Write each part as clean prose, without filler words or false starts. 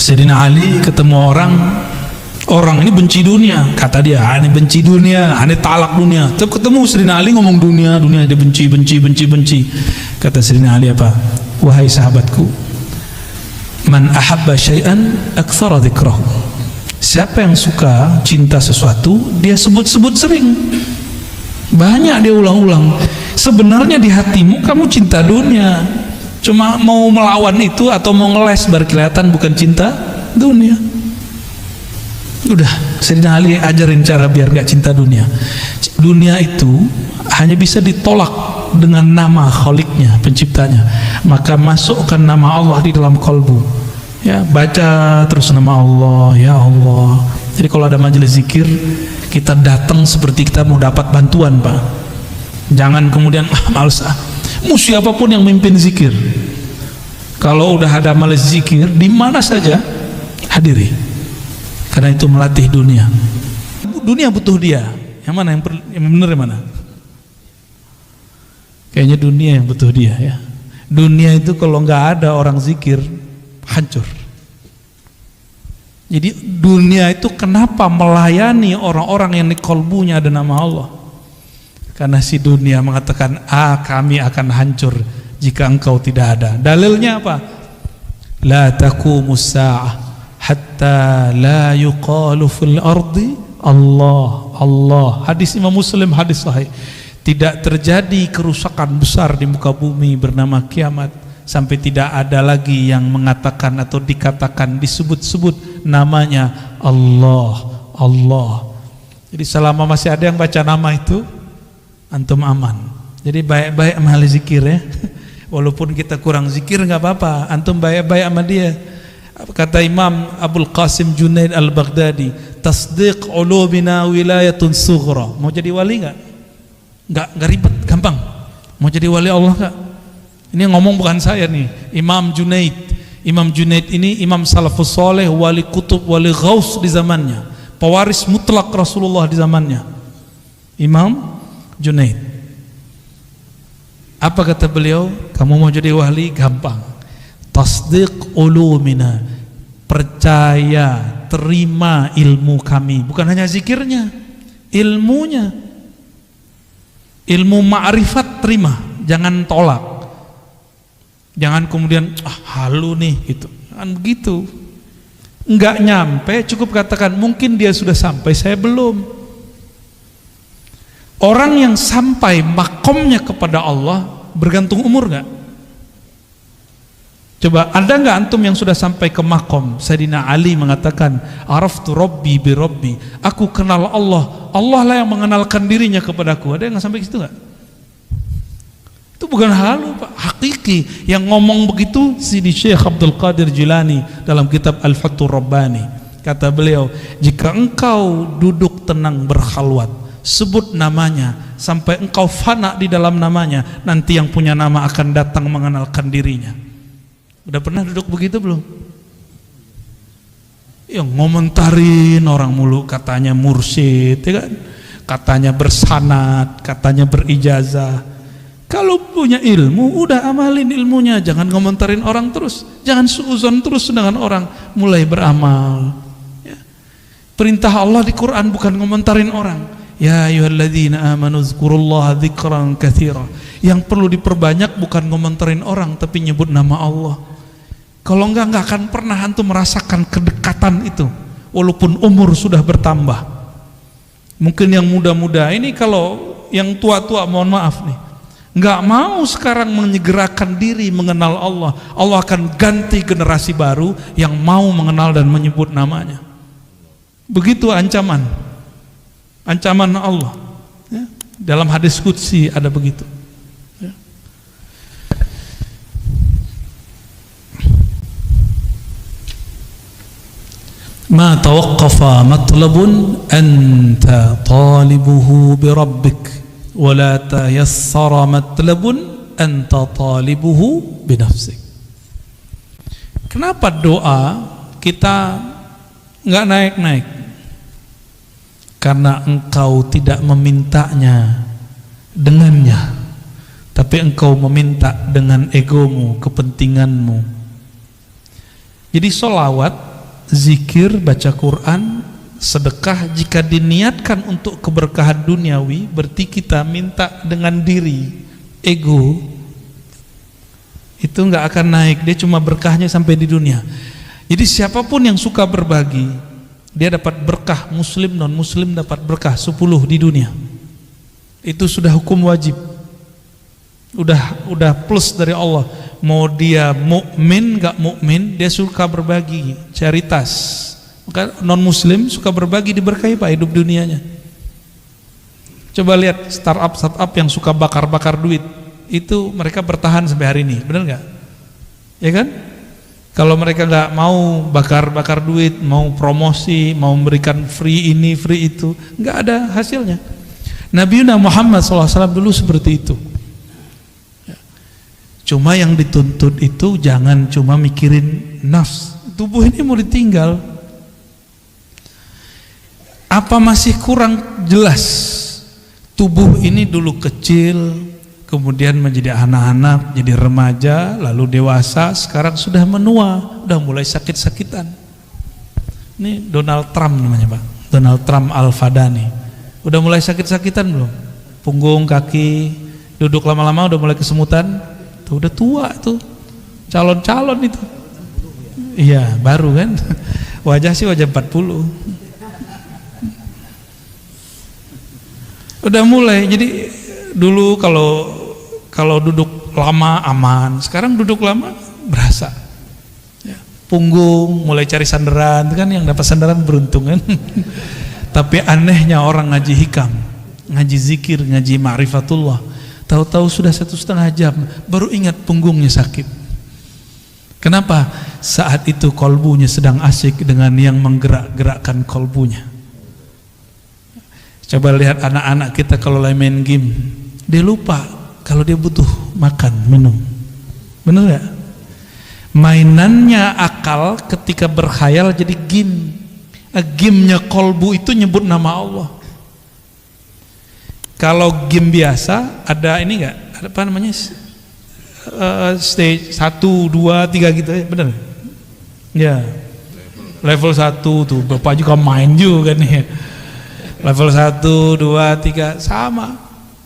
Sayyidina Ali ketemu orang ini benci dunia, kata dia, ini benci dunia, ini talak dunia. Terus ketemu Sayyidina Ali ngomong dunia, dia benci. Kata Sayyidina Ali apa? Wahai sahabatku, man ahabba syai'an aktsara dzikrahu. Siapa yang suka cinta sesuatu, dia sebut-sebut sering, banyak dia ulang-ulang. Sebenarnya di hatimu kamu cinta dunia, cuma mau melawan itu atau mau ngeles biar kelihatan bukan cinta dunia. Udah, Sayyidina Ali ajarin cara biar gak cinta dunia. Dunia itu hanya bisa ditolak dengan nama Khaliknya, penciptanya. Maka masukkan nama Allah di dalam kalbu, ya, baca terus nama Allah, ya Allah. Jadi kalau ada majelis zikir, kita datang seperti kita mau dapat bantuan, Pak. Jangan kemudian males musuh apapun yang mimpin zikir. Kalau udah ada majelis zikir di mana saja hadiri, karena itu melatih dunia. Dunia butuh dia. Yang mana yang benar, yang mana? Kayaknya dunia yang butuh dia, ya. Dunia itu kalau nggak ada orang zikir hancur. Jadi dunia itu kenapa melayani orang-orang yang di kalbunya ada nama Allah? Karena si dunia mengatakan, kami akan hancur jika engkau tidak ada. Dalilnya apa? La taqumus sa'ah hatta la yuqalu fil ardi Allah, Allah. Hadis Imam Muslim, hadis sahih. Tidak terjadi kerusakan besar di muka bumi bernama kiamat sampai tidak ada lagi yang mengatakan atau dikatakan, disebut-sebut namanya Allah, Allah. Jadi selama masih ada yang baca nama itu, antum aman. Jadi baik-baik sama ahli zikir, ya. Walaupun kita kurang zikir nggak apa-apa, antum baik-baik sama dia. Kata Imam Abul Qasim Junaid Al-Baghdadi, tasdiq ulubina wilayatun sughra. Mau jadi wali nggak ribet, gampang. Mau jadi wali Allah nggak? Ini yang ngomong bukan saya nih, Imam Junaid. Imam Junaid ini imam salafus soleh, wali kutub, wali ghaus di zamannya, pewaris mutlak Rasulullah di zamannya. Imam Junaid. Apa kata beliau? Kamu mau jadi wali gampang. Tasdiq ulumina, percaya, terima ilmu kami, bukan hanya zikirnya, ilmunya. Ilmu ma'rifat terima, jangan tolak. Jangan kemudian halu nih gitu. Kan begitu. Enggak nyampe, cukup katakan mungkin dia sudah sampai, saya belum. Orang yang sampai makomnya kepada Allah bergantung umur enggak? Coba, ada enggak antum yang sudah sampai ke makom? Sayyidina Ali mengatakan, araftu rabbi bi rabbi. Aku kenal Allah, Allah lah yang mengenalkan dirinya kepadaku. Ada yang sampai ke situ enggak? Itu bukan halu, Pak, hakiki. Yang ngomong begitu Sidi Syekh Abdul Qadir Jilani dalam kitab Al-Fathur Rabbani. Kata beliau, jika engkau duduk tenang berkhalwat, sebut namanya sampai engkau fana di dalam namanya, nanti yang punya nama akan datang mengenalkan dirinya. Udah pernah duduk begitu belum? Yang ngomentarin orang mulu, katanya mursyid, ya kan? Katanya bersanad, katanya berijazah. Kalau punya ilmu, udah amalin ilmunya, jangan ngomentarin orang terus, jangan suuzon terus dengan orang, mulai beramal. Ya. Perintah Allah di Quran bukan ngomentarin orang. Ya ayyuhalladzina amanu dzkurullaha dzikran katsira. Yang perlu diperbanyak bukan ngomentarin orang, tapi nyebut nama Allah. Kalau enggak akan pernah antum merasakan kedekatan itu, walaupun umur sudah bertambah. Mungkin yang muda-muda ini, kalau yang tua-tua mohon maaf nih, nggak mau sekarang menyegerakan diri mengenal Allah, Allah akan ganti generasi baru yang mau mengenal dan menyebut namanya. Begitu ancaman Allah, ya. Dalam hadis qudsi ada begitu, ya. Ma tawaqqafa matlabun anta talibuhu bi rabbik wala tayassara matlabun anta talibuhu binafsik. Kenapa doa kita nggak naik-naik? Karena engkau tidak memintanya dengannya, tapi engkau meminta dengan egomu, kepentinganmu. Jadi sholawat zikir, baca Quran, sedekah jika diniatkan untuk keberkahan duniawi, berarti kita minta dengan diri, ego itu nggak akan naik, dia cuma berkahnya sampai di dunia. Jadi siapapun yang suka berbagi, dia dapat berkah, muslim non muslim dapat berkah 10 di dunia. Itu sudah hukum wajib, udah plus dari Allah. Mau dia mukmin nggak mukmin, dia suka berbagi, caritas. Maka non muslim suka berbagi, diberkahi Pak hidup dunianya. Coba lihat startup yang suka bakar duit, itu mereka bertahan sampai hari ini, benar nggak? Ya kan? Kalau mereka nggak mau bakar duit, mau promosi, mau memberikan free ini free itu, nggak ada hasilnya. Nabi Muhammad SAW dulu seperti itu. Cuma yang dituntut itu jangan cuma mikirin nafs, tubuh ini mau ditinggal. Apa masih kurang jelas? Tubuh ini dulu kecil, kemudian menjadi anak-anak, jadi remaja, lalu dewasa, sekarang sudah menua, udah mulai sakit-sakitan. Ini Donald Trump namanya Pak, Donald Trump Al-Fadani. Udah mulai sakit-sakitan belum? Punggung, kaki, duduk lama-lama udah mulai kesemutan. Tuh, udah tua tuh, calon-calon itu. Iya, baru kan. Wajah sih wajah 40. Udah mulai. Jadi dulu kalau duduk lama aman, sekarang duduk lama berasa. Ya, punggung mulai cari sandaran, kan yang dapat sandaran beruntung kan. Tapi anehnya orang ngaji hikam, ngaji zikir, ngaji ma'rifatullah, tahu-tahu sudah 1,5 jam baru ingat punggungnya sakit. Kenapa? Saat itu kolbunya sedang asik dengan yang menggerak-gerakkan kolbunya. Coba lihat anak-anak kita kalau lagi main game, dia lupa kalau dia butuh makan, minum. Bener gak? Mainannya akal ketika berkhayal jadi game. Gamenya kolbu itu nyebut nama Allah. Kalau game biasa ada ini enggak? Ada apa namanya? Stage 1, 2, 3 gitu ya, benar? Ya. Level 1 tuh Bapak juga main juga nih. Level 1, 2, 3 sama.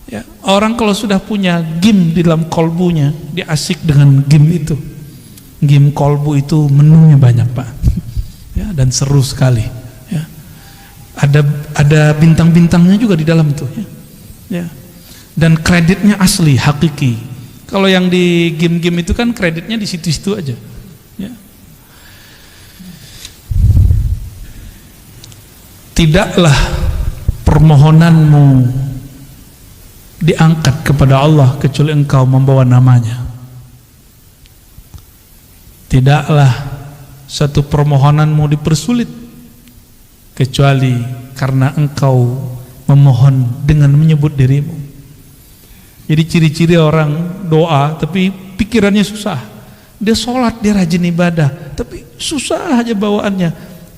Ya. Orang kalau sudah punya game di dalam kolbunya, dia asik dengan game itu. Game kolbu itu menunya banyak Pak. Ya, dan seru sekali. Ya. Ada bintang-bintangnya juga di dalam itu. Ya. Ya. Dan kreditnya asli, hakiki. Kalau yang di game-game itu kan kreditnya di situ-situ aja. Ya. Tidaklah permohonanmu diangkat kepada Allah kecuali engkau membawa namanya. Tidaklah satu permohonanmu dipersulit kecuali karena engkau memohon dengan menyebut dirimu. Jadi ciri-ciri orang doa tapi pikirannya susah. Dia sholat, dia rajin ibadah, tapi susah aja bawaannya.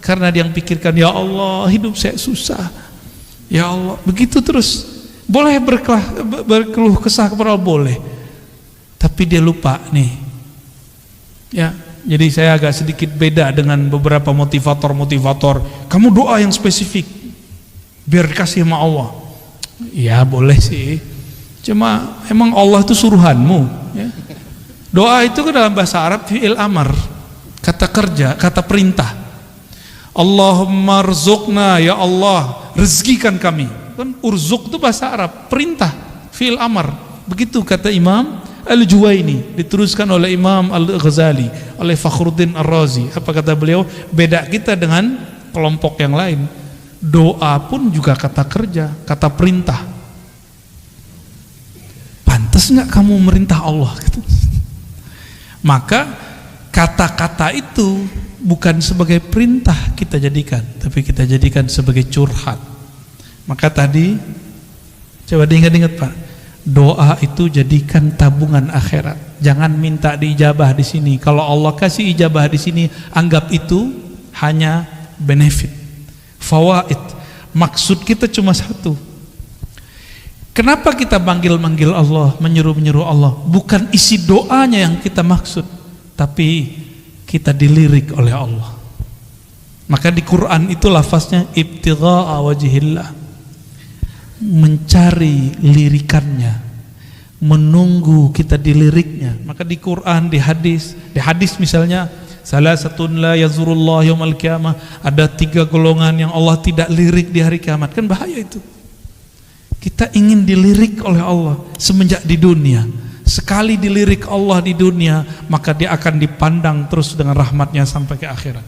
Karena dia yang pikirkan, ya Allah hidup saya susah, ya Allah, begitu terus. Boleh berkeluh kesah kepada Allah, boleh, tapi dia lupa nih. Ya, jadi saya agak sedikit beda dengan beberapa motivator. Kamu doa yang spesifik biar dikasih sama Allah. Ya boleh sih, cuma emang Allah itu suruhanmu ya? Doa itu kan dalam bahasa Arab fi'il amar, kata kerja, kata perintah. Allahumma rzuqna, ya Allah rezekikan kami. Kan urzuk itu bahasa Arab, perintah, fi'il amar. Begitu kata Imam Al-Juwaini, diteruskan oleh Imam Al-Ghazali, oleh Fakhruddin Ar-Razi. Apa kata beliau? Beda kita dengan kelompok yang lain. Doa pun juga kata kerja, kata perintah. Pantas nggak kamu merintah Allah? Maka kata-kata itu bukan sebagai perintah kita jadikan, tapi kita jadikan sebagai curhat. Maka tadi coba diingat-ingat Pak, doa itu jadikan tabungan akhirat. Jangan minta diijabah di sini. Kalau Allah kasih ijabah di sini, anggap itu hanya benefit, fawaid. Maksud kita cuma satu. Kenapa kita manggil-manggil Allah, menyuruh-menyuruh Allah? Bukan isi doanya yang kita maksud, tapi kita dilirik oleh Allah. Maka di Quran itu lafaznya ibtigha'a wajhillah, mencari lirikannya, menunggu kita diliriknya. Maka di Quran, di hadis misalnya, salasatun la yazurullah yaumal qiyamah, ada 3 golongan yang Allah tidak lirik di hari kiamat. Kan bahaya itu. Kita ingin dilirik oleh Allah semenjak di dunia. Sekali dilirik Allah di dunia, maka dia akan dipandang terus dengan rahmatnya sampai ke akhirat.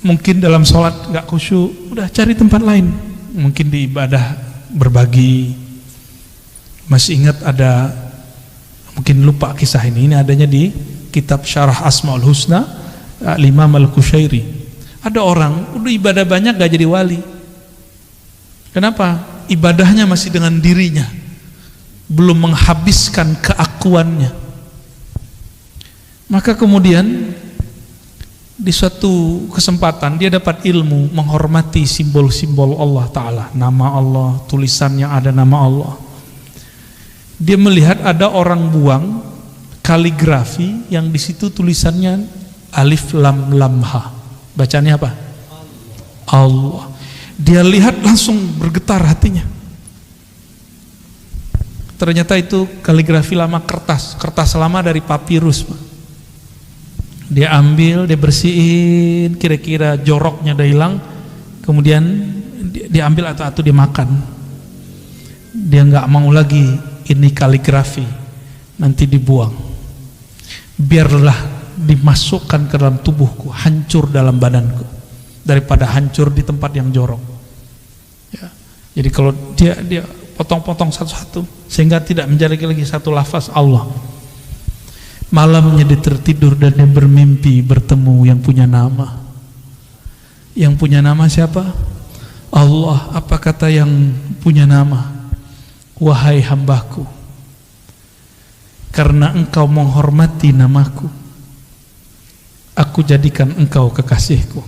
Mungkin dalam sholat gak khusyuk, udah cari tempat lain. Mungkin di ibadah berbagi, masih ingat ada, mungkin lupa kisah ini adanya di kitab Syarah Asmaul Husna Imam Al-Qushairi. Ada orang udah ibadah banyak gak jadi wali. Kenapa? Ibadahnya masih dengan dirinya, belum menghabiskan keakuannya. Maka kemudian di suatu kesempatan dia dapat ilmu menghormati simbol-simbol Allah Ta'ala, nama Allah, tulisan yang ada nama Allah. Dia melihat ada orang buang kaligrafi yang di situ tulisannya alif lam lam ha. Bacanya apa? Allah. Dia lihat langsung bergetar hatinya. Ternyata itu kaligrafi lama, kertas lama dari papirus, Pak. Dia ambil, dia bersihin, kira-kira joroknya udah hilang, kemudian dia ambil atau dia makan. Dia nggak mau lagi ini kaligrafi, nanti dibuang. Biarlah dimasukkan ke dalam tubuhku, hancur dalam badanku, daripada hancur di tempat yang jorok. Ya. Jadi kalau dia potong-potong satu-satu sehingga tidak menjadi lagi satu lafaz Allah. Malamnya dia tertidur dan dia bermimpi bertemu yang punya nama. Yang punya nama siapa? Allah. Apa kata yang punya nama? Wahai hambaku, karena engkau menghormati namaku, aku jadikan engkau kekasihku.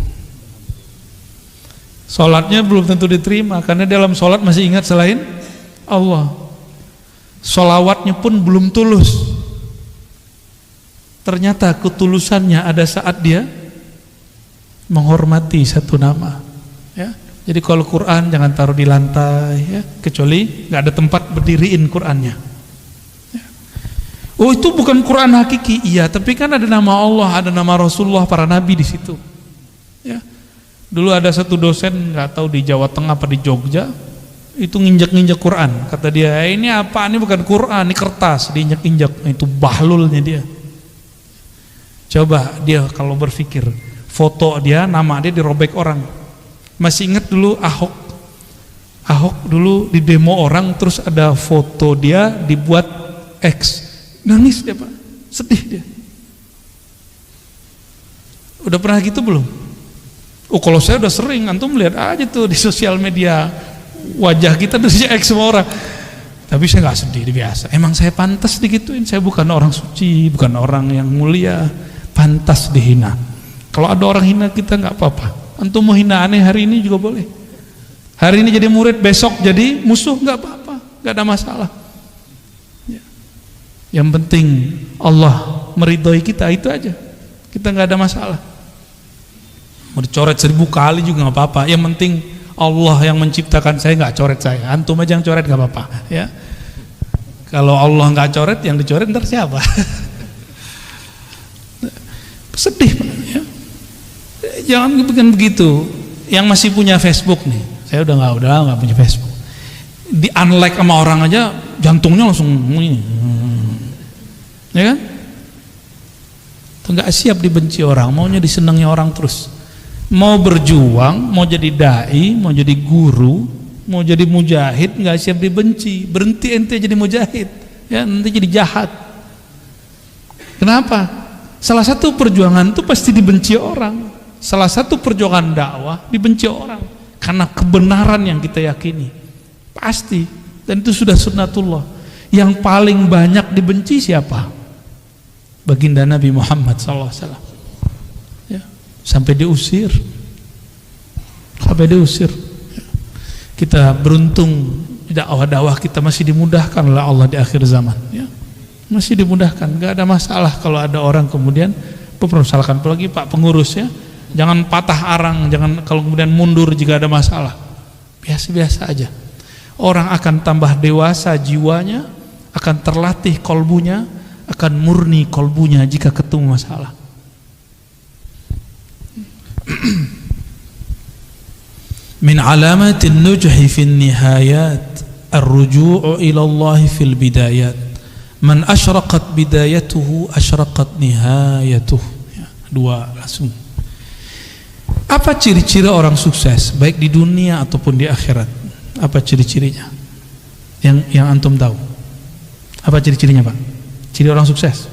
Sholatnya belum tentu diterima, karena dalam sholat masih ingat selain Allah. Sholawatnya pun belum tulus. Ternyata ketulusannya ada saat dia menghormati satu nama. Ya. Jadi kalau Quran jangan taruh di lantai, ya, kecuali nggak ada tempat berdiriin Qurannya. Ya. Oh, itu bukan Quran hakiki, iya, tapi kan ada nama Allah, ada nama Rasulullah, para nabi di situ. Ya. Dulu ada satu dosen, nggak tahu di Jawa Tengah apa di Jogja, itu nginjek-nginjek Quran. Kata dia, ini apa? Ini bukan Quran, ini kertas, diinjek-injek. Itu bahlulnya dia. Coba dia kalau berpikir, foto dia, nama dia dirobek orang. Masih ingat dulu Ahok dulu di demo orang, terus ada foto dia dibuat X. Nangis dia, Pak, sedih dia. Udah pernah gitu belum? Oh, kalau saya udah sering, antum lihat aja tuh di sosial media, wajah kita tuh X semua orang. Tapi saya nggak sedih, biasa. Emang saya pantas digituin, saya bukan orang suci, bukan orang yang mulia, pantas dihina. Kalau ada orang hina kita nggak apa-apa. Antum mau hina aneh hari ini juga boleh. Hari ini jadi murid, besok jadi musuh, nggak apa-apa, nggak ada masalah. Ya. Yang penting Allah meridhoi kita, itu aja. Kita nggak ada masalah. Mau dicoret 1000 kali juga nggak apa-apa. Yang penting Allah yang menciptakan saya nggak coret saya. Antum aja yang coret nggak apa-apa. Ya. Kalau Allah nggak coret, yang dicoret ntar siapa? Sedih, Pak, ya. Jangan bikin begitu. Yang masih punya Facebook nih, saya udah nggak punya Facebook. Di unlike sama orang aja jantungnya langsung ini, ya kan? Nggak siap dibenci orang, maunya disenangi orang terus. Mau berjuang, mau jadi dai, mau jadi guru, mau jadi mujahid, nggak siap dibenci. Berhenti ente jadi mujahid, ya, nanti jadi jahat. Kenapa? Salah satu perjuangan itu pasti dibenci orang. Salah satu perjuangan dakwah dibenci orang karena kebenaran yang kita yakini. Pasti. Dan itu sudah sunnatullah. Yang paling banyak dibenci siapa? Baginda Nabi Muhammad SAW. Ya. Sampai diusir. Ya. Kita beruntung dakwah-dakwah kita masih dimudahkan oleh Allah di akhir zaman. Ya. Masih dimudahkan, gak ada masalah kalau ada orang kemudian Persalahkan apalagi Pak pengurus ya. Jangan patah arang, jangan kalau kemudian mundur jika ada masalah. Biasa-biasa aja. Orang akan tambah dewasa jiwanya, akan terlatih kolbunya, akan murni kolbunya jika ketemu masalah. Min alamatin nujhi fin nihayat ar-ruju'u ila Allah fil bidayat. Man asyraqat bidayatuhu asyraqat nihayatuh. Ya, dua langsung. Apa ciri-ciri orang sukses baik di dunia ataupun di akhirat? Apa ciri-cirinya? Yang antum tahu? Apa ciri-cirinya, Pak? Ciri orang sukses?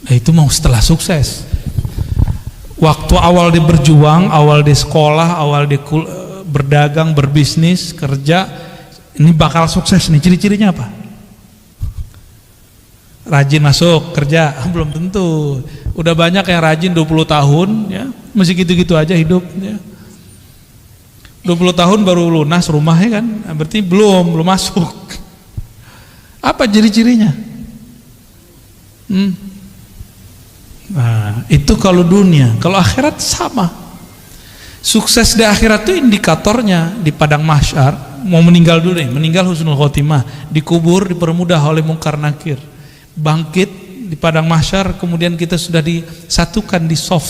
Nah, itu mau setelah sukses. Waktu awal dia berjuang, awal dia sekolah, awal dia berdagang, berbisnis, kerja, ini bakal sukses nih. Ciri-cirinya apa? Rajin masuk kerja, belum tentu. Udah banyak yang rajin 20 tahun ya, masih gitu-gitu aja hidup ya. 20 tahun baru lunas rumahnya kan, berarti belum masuk. Apa ciri-cirinya? Nah, itu kalau dunia. Kalau akhirat sama. Sukses di akhirat itu indikatornya di padang mahsyar, mau meninggal dulu nih, meninggal husnul khotimah, dikubur dipermudah oleh mungkar nakir. Bangkit di padang mahsyar, kemudian kita sudah disatukan di soft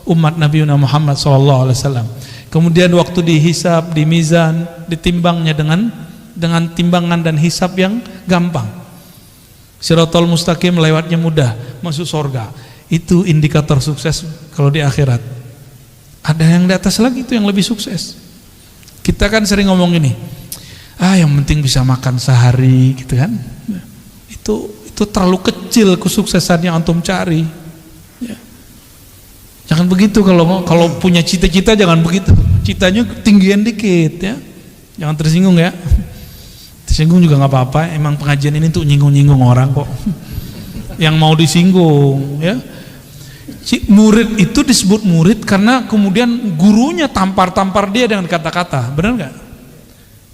umat Nabi Muhammad SAW. Kemudian waktu dihisab, di mizan, ditimbangnya dengan timbangan dan hisab yang gampang. Siratal mustaqim lewatnya mudah, masuk surga. Itu indikator sukses kalau di akhirat. Ada yang di atas lagi itu yang lebih sukses. Kita kan sering ngomong ini, yang penting bisa makan sehari gitu kan. Itu terlalu kecil kesuksesan yang antum cari ya. Jangan begitu, kalau punya cita-cita jangan begitu, citanya ketinggian dikit ya, jangan tersinggung ya. Tersinggung juga nggak apa-apa, emang pengajian ini tuh nyinggung-nyinggung orang kok yang mau disinggung ya. Murid itu disebut murid karena kemudian gurunya tampar-tampar dia dengan kata-kata, benar nggak?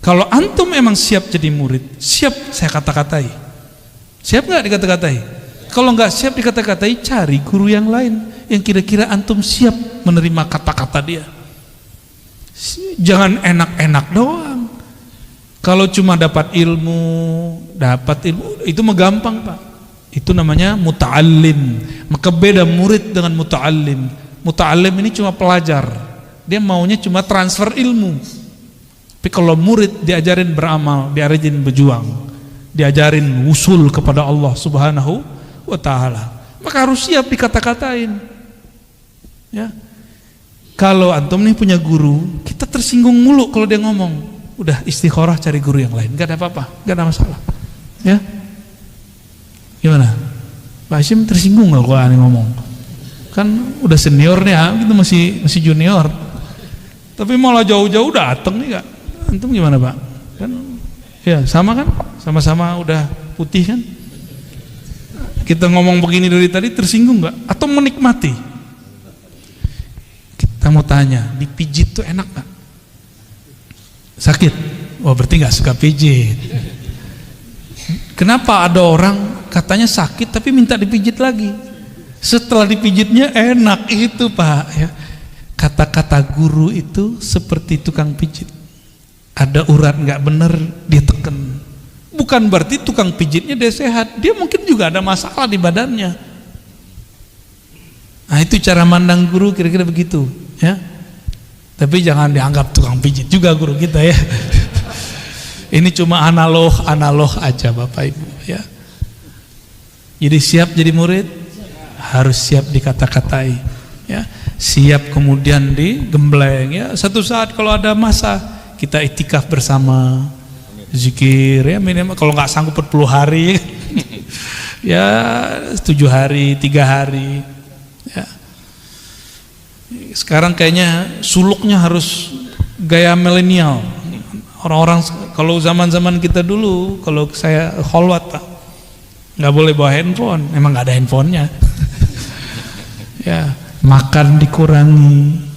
Kalau antum emang siap jadi murid, siap saya kata-katai. Siap nggak dikata-katai? Kalau nggak siap dikata-katai, cari guru yang lain yang kira-kira antum siap menerima kata-kata dia. Jangan enak-enak doang. Kalau cuma dapat ilmu itu mah gampang, Pak. Itu namanya muta'allim. Maka beda murid dengan muta'allim. Muta'allim ini cuma pelajar, dia maunya cuma transfer ilmu. Tapi kalau murid diajarin beramal, diajarin berjuang, diajarin usul kepada Allah Subhanahu wa ta'ala, maka harus siap dikata-katain ya. Kalau antum nih punya guru, kita tersinggung mulu kalau dia ngomong, udah istikharah cari guru yang lain, gak ada apa-apa, gak ada masalah ya. Gimana? Pak Hashim tersinggung gak kalau aneh ngomong? Kan udah senior nih ya, kita masih junior, tapi malah jauh-jauh dateng nih. Gak antum gimana, Pak? Kan ya sama kan, sama-sama udah putih kan. Kita ngomong begini dari tadi tersinggung nggak? Atau menikmati? Kita mau tanya, dipijit tuh enak nggak? Sakit? Oh berarti nggak suka pijit. Kenapa ada orang katanya sakit tapi minta dipijit lagi? Setelah dipijitnya enak, itu Pak ya. Kata-kata guru itu seperti tukang pijit. Ada urat nggak bener dia teken. Bukan berarti tukang pijitnya dia sehat, dia mungkin juga ada masalah di badannya. Nah itu cara mandang guru kira-kira begitu ya. Tapi jangan dianggap tukang pijit juga guru kita ya. Ini cuma analog aja Bapak Ibu ya. Jadi siap jadi murid, harus siap dikata-katai ya. Siap kemudian digembleng ya. Satu saat kalau ada masa kita itikaf bersama, zikir ya, minimal kalau nggak sanggup 40 hari ya 7 hari 3 hari ya. Sekarang kayaknya suluknya harus gaya milenial. Orang-orang kalau zaman-zaman kita dulu, kalau saya kholwat Pak, nggak boleh bawa handphone, emang nggak ada handphonenya ya. Makan dikurangi,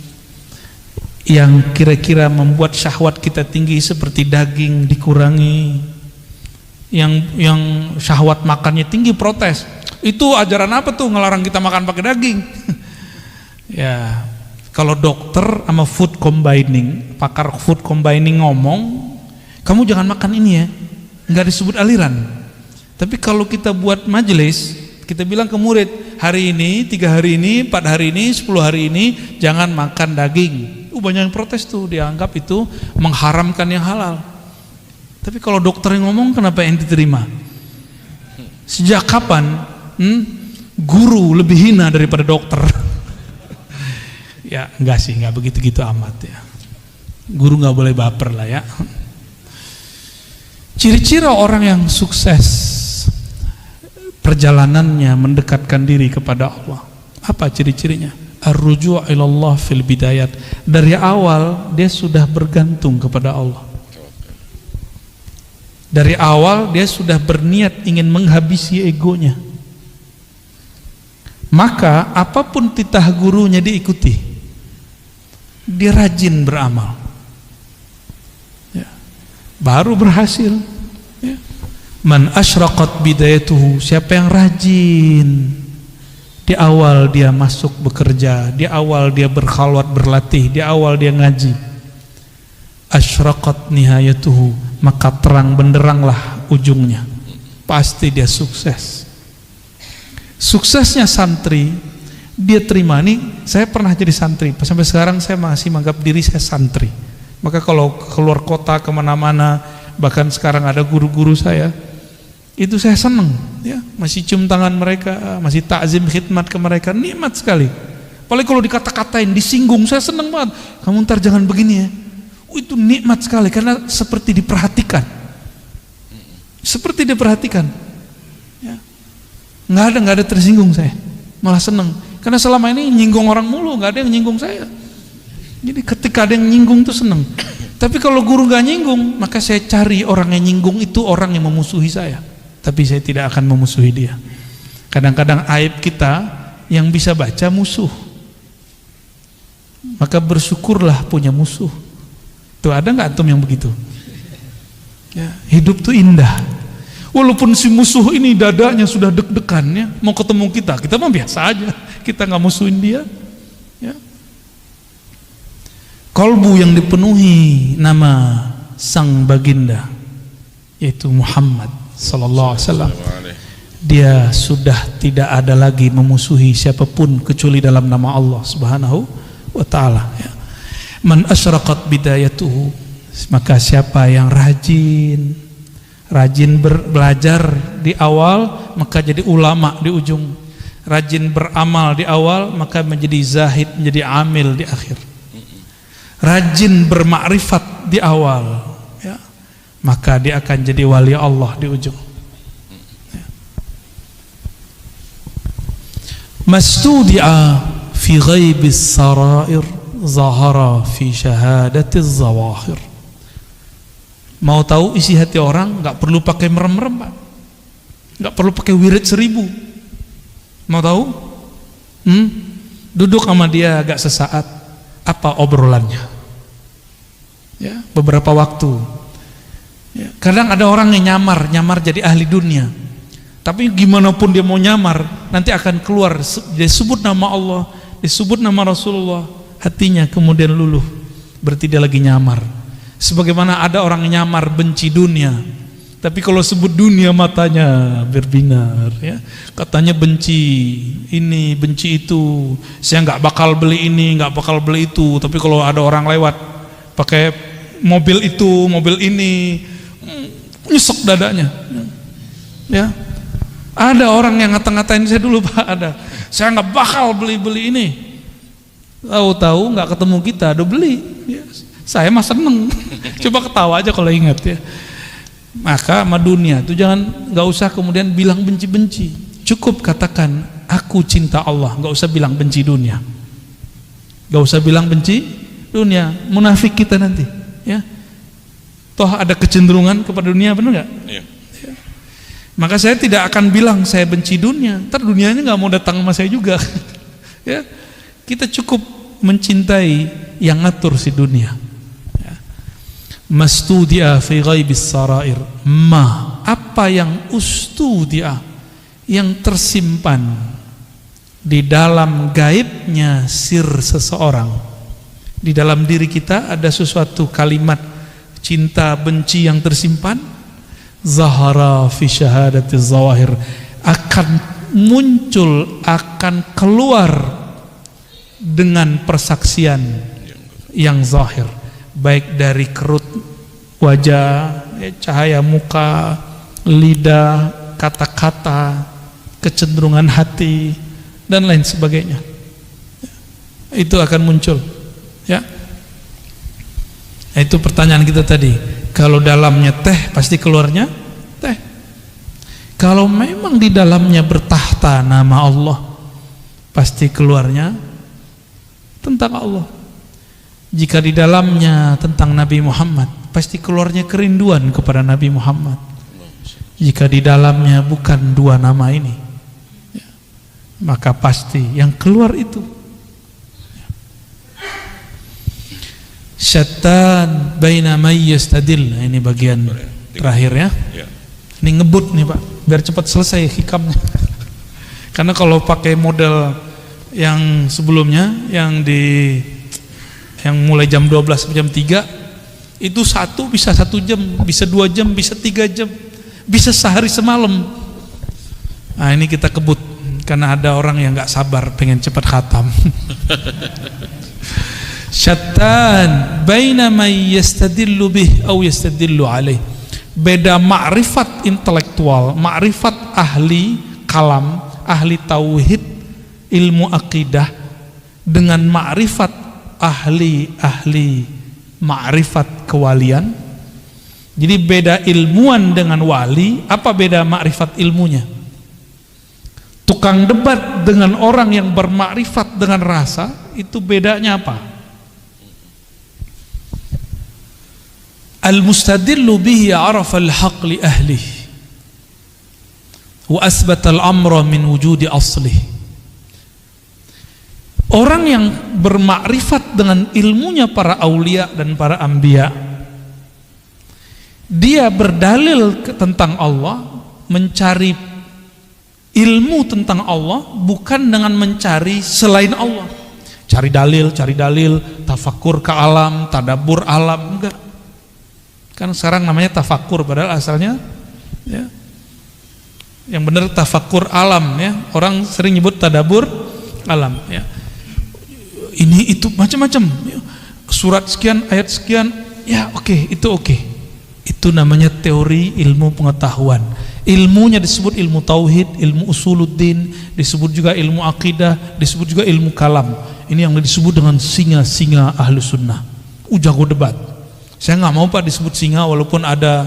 yang kira-kira membuat syahwat kita tinggi seperti daging dikurangi, yang syahwat makannya tinggi protes, Itu ajaran apa tuh ngelarang kita makan pakai daging? Ya, kalau dokter sama food combining, pakar food combining ngomong, kamu jangan makan ini ya, nggak disebut aliran. Tapi kalau kita buat majelis, kita bilang ke murid, hari ini, 3 hari ini, 4 hari ini, 10 hari ini, jangan makan daging. Banyak yang protes tuh, dianggap itu mengharamkan yang halal. Tapi kalau dokter yang ngomong, kenapa yang diterima? Sejak kapan guru lebih hina daripada dokter? Ya enggak sih, enggak begitu-gitu amat ya. Guru enggak boleh baper lah ya. Ciri-ciri orang yang sukses perjalanannya mendekatkan diri kepada Allah. Apa ciri-cirinya? Ar-ruju' ilallah fil bidayat. Dari awal dia sudah bergantung kepada Allah. Dari awal dia sudah berniat ingin menghabisi egonya. Maka apapun titah gurunya diikuti. Dia rajin beramal. Ya. Baru berhasil. Ya. Man asyraqat bidayatuhu, siapa yang rajin di awal dia masuk bekerja, di awal dia berkhalwat berlatih, di awal dia ngaji, asyraqat nihayatuhu, maka terang benderanglah ujungnya, pasti dia sukses. Suksesnya santri dia terima. Nih saya pernah jadi santri, sampai sekarang saya masih menganggap diri saya santri. Maka kalau keluar kota kemana-mana, bahkan sekarang ada guru-guru saya, itu saya senang ya, masih cium tangan mereka, masih takzim khidmat ke mereka, nikmat sekali. Apalagi kalau dikata-katain, disinggung, saya senang banget. Kamu ntar jangan begini ya. Itu nikmat sekali karena seperti diperhatikan. Seperti diperhatikan. Ya. Nggak ada tersinggung saya. Malah senang. Karena selama ini nyinggung orang mulu, nggak ada yang nyinggung saya. Jadi ketika ada yang nyinggung tuh senang. Tapi kalau guru nggak nyinggung, maka saya cari orang yang nyinggung itu orang yang memusuhi saya. Tapi saya tidak akan memusuhi dia. Kadang-kadang aib kita yang bisa baca musuh. Maka bersyukurlah punya musuh. Tuh ada nggak antum yang begitu? Ya, hidup tuh indah. Walaupun si musuh ini dadanya sudah deg-degan ya, mau ketemu kita mah biasa aja. Kita nggak musuhin dia. Ya. Kolbu yang dipenuhi nama sang baginda, yaitu Muhammad sallallahu alaihi wasallam, dia sudah tidak ada lagi memusuhi siapapun kecuali dalam nama Allah subhanahu wa ta'ala ya. Man asyraqat bidayatuhu, maka siapa yang rajin belajar di awal, maka jadi ulama di ujung. Rajin beramal di awal, maka menjadi zahid, menjadi amil di akhir. Rajin bermakrifat di awal ya, maka dia akan jadi wali Allah di ujung. Mastudi'a fi ghaibis sarair, zahara fi syahadatiz zawahir. Mau tahu isi hati orang, nggak perlu pakai merem-merem, Pak. Nggak perlu pakai wirid 1000. Mau tahu? Duduk sama dia agak sesaat, apa obrolannya? Ya, beberapa waktu. Ya, kadang ada orang yang nyamar jadi ahli dunia. Tapi gimana pun dia mau nyamar, nanti akan keluar, disebut nama Allah, disebut nama Rasulullah, hatinya kemudian luluh, berarti dia lagi nyamar. Sebagaimana ada orang nyamar benci dunia, tapi kalau sebut dunia matanya berbinar ya. Katanya benci ini, benci itu, saya nggak bakal beli ini, nggak bakal beli itu. Tapi kalau ada orang lewat pakai mobil itu, mobil ini, nyesek dadanya ya. Ada orang yang ngata-ngatain saya dulu, Pak, ada. Saya nggak bakal beli ini. Tahu-tahu nggak ketemu kita, udah beli. Ya, saya mah seneng. Coba ketawa aja kalau ingat ya. Maka sama dunia itu nggak usah kemudian bilang benci-benci. Cukup katakan aku cinta Allah, nggak usah bilang benci dunia. Nggak usah bilang benci dunia. Munafik kita nanti. Ya. Toh ada kecenderungan kepada dunia, benar nggak? Iya. Maka saya tidak akan bilang saya benci dunia, ntar dunianya nggak mau datang sama saya juga. Ya, kita cukup mencintai yang ngatur si dunia. Ya. Mastudia fi ghaibis sarair, apa yang ustudia, yang tersimpan di dalam gaibnya sir seseorang. Di dalam diri kita ada sesuatu kalimat cinta benci yang tersimpan, zahara fi syahadati zawahir, akan muncul, akan keluar dengan persaksian yang zahir, baik dari kerut wajah, cahaya muka, lidah, kata-kata, kecenderungan hati, dan lain sebagainya. Itu akan muncul, ya. Itu pertanyaan kita tadi. Kalau dalamnya teh, pasti keluarnya teh. Kalau memang di dalamnya bertahta nama Allah, pasti keluarnya tentang Allah. Jika di dalamnya tentang Nabi Muhammad, pasti keluarnya kerinduan kepada Nabi Muhammad. Jika di dalamnya bukan dua nama ini, ya, maka pasti yang keluar itu syattan baina may yastadil. Ini bagian terakhir, ya. Ini ngebut nih Pak, biar cepat selesai hikamnya. Karena kalau pakai model yang sebelumnya, yang mulai jam 12 sampai jam 3, itu satu bisa 1 jam, bisa 2 jam, bisa 3 jam, bisa sehari semalam. Nah ini kita kebut karena ada orang yang nggak sabar pengen cepat khatam. Syattan baina may yastadillu bih aw yastadillu alaih. Beda ma'rifat intelektual, ma'rifat ahli kalam, ahli tauhid, ilmu akidah, dengan ma'rifat ahli ma'rifat kewalian. Jadi beda ilmuwan dengan wali. Apa beda ma'rifat ilmunya? Tukang debat dengan orang yang bermakrifat dengan rasa, itu bedanya apa? Al-mustadillu bihi arafa al-haq li ahlihi wa asbata al-amra min wujudi aslih. Orang yang bermakrifat dengan ilmunya para aulia dan para anbiya, dia berdalil tentang Allah, mencari ilmu tentang Allah bukan dengan mencari selain Allah. Cari dalil, tafakur ke alam, tadabbur alam, enggak. Kan sekarang namanya tafakur, padahal asalnya, ya, yang benar tafakur alam, ya. Orang sering nyebut tadabbur alam, ya. Ini itu macam-macam, ya. Surat sekian, ayat sekian, ya oke, itu oke. Itu namanya teori ilmu pengetahuan. Ilmunya disebut ilmu tauhid, ilmu usuluddin, disebut juga ilmu akidah, disebut juga ilmu kalam. Ini yang disebut dengan singa-singa ahlu sunnah. Jago debat. Saya nggak mau Pak disebut singa, walaupun ada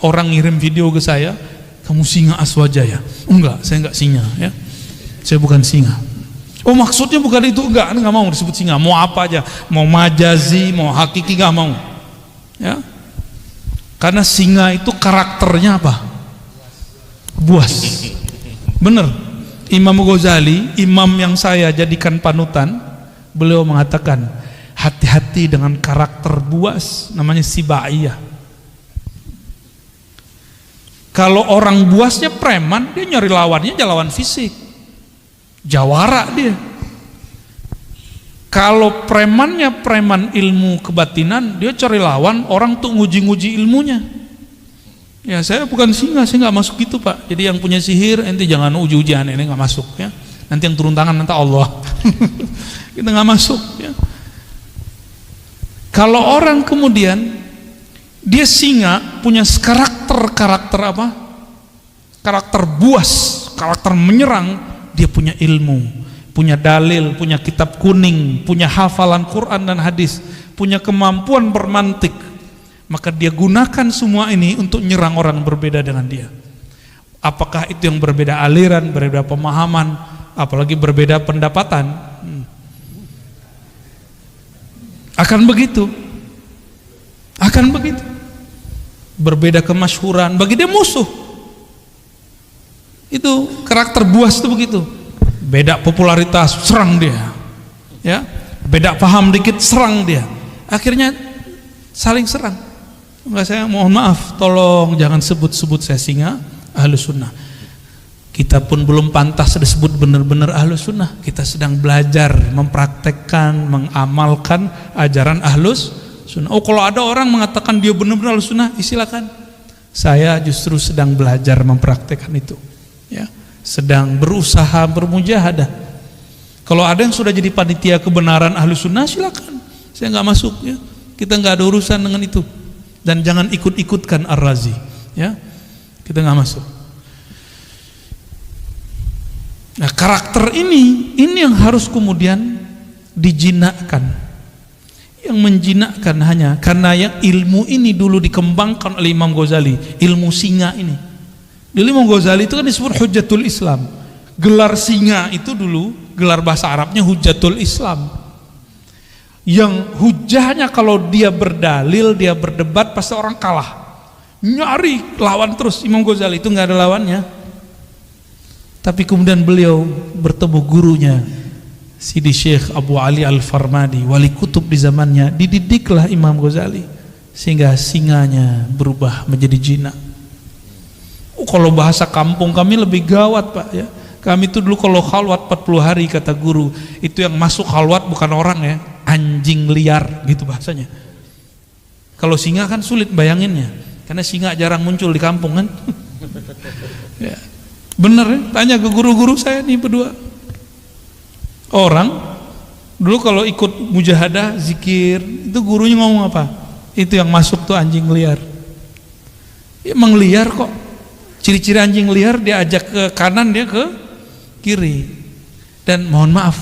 orang ngirim video ke saya, kamu singa Aswajaya. Enggak, saya enggak singa, ya. Saya bukan singa. Oh maksudnya bukan itu, enggak mau disebut singa. Mau apa aja, mau majazi, mau hakiki, nggak mau, ya. Karena singa itu karakternya apa? Buas. Bener. Imam Ghazali, imam yang saya jadikan panutan, beliau mengatakan, hati-hati dengan karakter buas, namanya sibaiyah. Kalau orang buasnya preman, dia nyari lawannya lawan fisik, jawara dia. Kalau premannya preman ilmu kebatinan, dia cari lawan orang tuh nguji-nguji ilmunya. Ya saya bukan singa, saya nggak masuk gitu Pak. Jadi yang punya sihir, ente jangan uji-ujian, ini nggak masuk, ya. Nanti yang turun tangan nanti Allah. Kita nggak masuk, ya. Kalau orang kemudian dia singa, punya karakter apa? Karakter buas, karakter menyerang, dia punya ilmu, punya dalil, punya kitab kuning, punya hafalan Quran dan hadis, punya kemampuan bermantik. Maka dia gunakan semua ini untuk nyerang orang berbeda dengan dia. Apakah itu yang berbeda aliran, berbeda pemahaman, apalagi berbeda pendapatan? Akan begitu. Berbeda kemasyhuran, bagi dia musuh. Itu karakter buas itu begitu. Beda popularitas, serang dia. Ya, beda paham dikit, serang dia. Akhirnya saling serang. Enggak, saya mohon maaf, tolong jangan sebut-sebut saya singa ahlu sunnah. Kita pun belum pantas disebut benar-benar Ahlus Sunnah. Kita sedang belajar, mempraktekkan, mengamalkan ajaran Ahlus Sunnah. Oh, kalau ada orang mengatakan dia benar-benar Ahlus Sunnah, silakan. Saya justru sedang belajar mempraktekkan itu, ya. Sedang berusaha bermujahadah. Kalau ada yang sudah jadi panitia kebenaran Ahlus Sunnah, silakan. Saya nggak masuk, ya. Kita nggak ada urusan dengan itu. Dan jangan ikut-ikutkan Ar-Razi, ya. Kita nggak masuk. Nah, karakter ini yang harus kemudian dijinakkan. Yang menjinakkan hanya karena yang ilmu ini dulu dikembangkan oleh Imam Ghazali, ilmu singa ini. Dulu Imam Ghazali itu kan disebut Hujjatul Islam. Gelar singa itu dulu, gelar bahasa Arabnya Hujjatul Islam. Yang hujahnya kalau dia berdalil, dia berdebat, pasti orang kalah. Nyari lawan terus. Imam Ghazali itu nggak ada lawannya. Tapi kemudian beliau bertemu gurunya Sidi Syekh Abu Ali Al-Farmadi, wali kutub di zamannya. Dididiklah Imam Ghazali sehingga singanya berubah menjadi jinak. Kalau bahasa kampung kami lebih gawat, Pak, ya. Kami itu dulu kalau khalwat 40 hari kata guru, itu yang masuk khalwat bukan orang, ya, anjing liar gitu bahasanya. Kalau singa kan sulit bayanginnya, karena singa jarang muncul di kampung kan. Ya. Bener, ya? Tanya ke guru-guru saya nih berdua. Orang dulu kalau ikut mujahadah zikir, itu gurunya ngomong apa? Itu yang masuk tuh anjing liar. Emang liar kok. Ciri-ciri anjing liar, dia ajak ke kanan, dia ke kiri. Dan mohon maaf,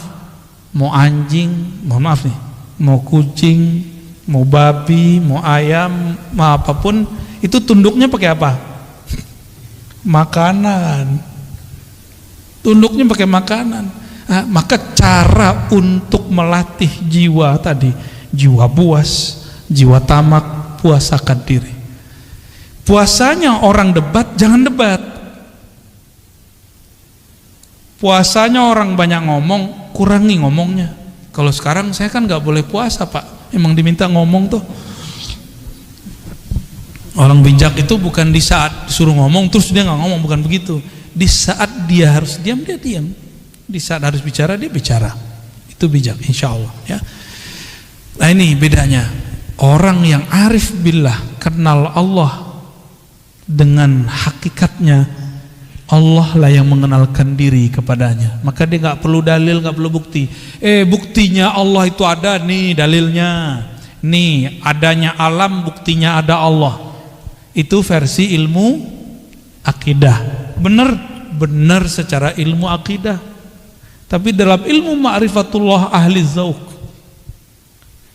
mau anjing, mohon maaf nih, mau kucing, mau babi, mau ayam, mau apapun, itu tunduknya pakai apa? Makanan. Tunduknya pakai makanan. Nah, maka cara untuk melatih jiwa tadi, jiwa buas, jiwa tamak, puasakan diri. Puasanya orang debat, jangan debat. Puasanya orang banyak ngomong, kurangi ngomongnya. Kalau sekarang saya kan nggak boleh puasa, Pak. Emang diminta ngomong tuh. Orang bijak itu bukan di saat disuruh ngomong terus dia nggak ngomong, bukan begitu. Di saat dia harus diam, dia diam. Di saat harus bicara, dia bicara. Itu bijak, insya Allah, ya. Nah, ini bedanya. Orang yang arif billah, kenal Allah dengan hakikatnya, Allah lah yang mengenalkan diri kepadanya. Maka dia nggak perlu dalil, nggak perlu bukti. Buktinya Allah itu ada nih, dalilnya. Nih, adanya alam, buktinya ada Allah. Itu versi ilmu akidah. Benar secara ilmu akidah. Tapi dalam ilmu ma'rifatullah ahli zauq,